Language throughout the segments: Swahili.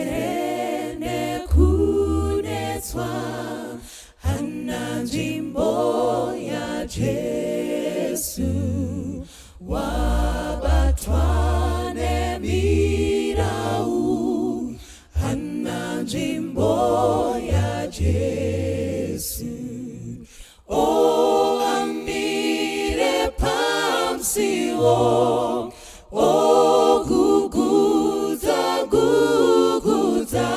Uzerene kunetswa hana nzvimbo yaJesu, wabatwa nemirau hana nzvimbo yaJesu. O amire pamsiwo, o guguza guguza,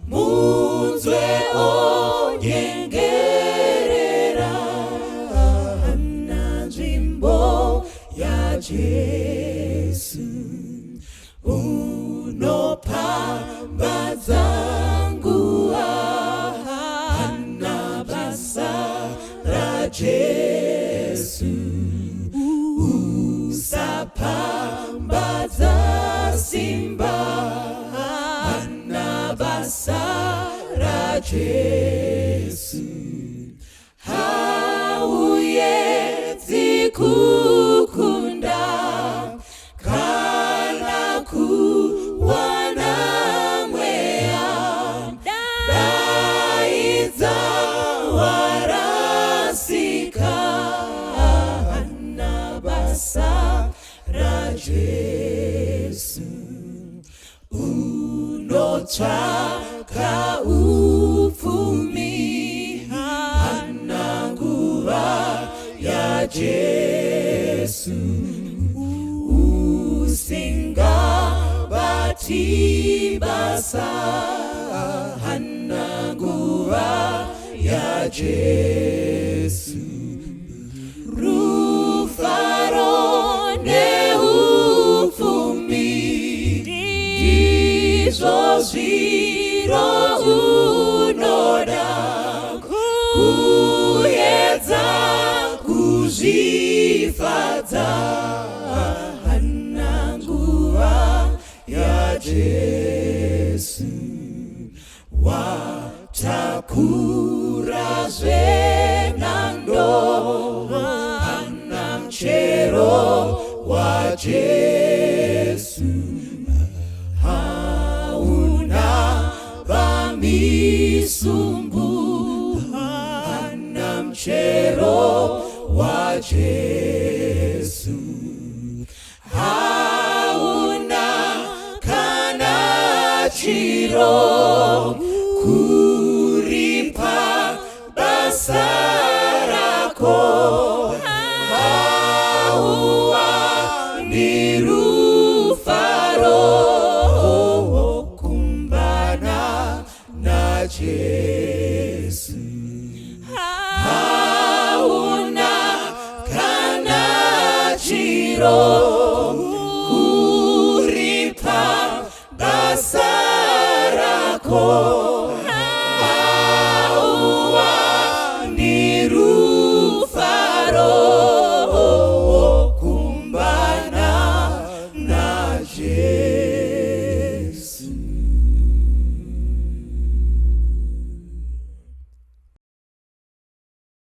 munzwe onyengerera hana nzvimbo yaJesu. Unopambadza nguwa hana basa raJesu. Usapambadza simba hana basa raJesu. Hauedzi kukunda kana kuwana mweya, daidza warasika hana basa raJesu. Unotsvaka upfumi hana nguva yaJesu. Usingabati basa hana nguva yaJesu. Rufaro neupfumi ndizvo zviro unoda, kuedza kuzvifadza hana nguva yaJesu. Watakura zvenando hana mchero waJesu. Hauna vamisumbu hana mchero waJesu. Hauna kana chiro kuripa basa rako. Hauwani rufaro kumbana naJesu. Hauna kana chiro kuripa basa rako.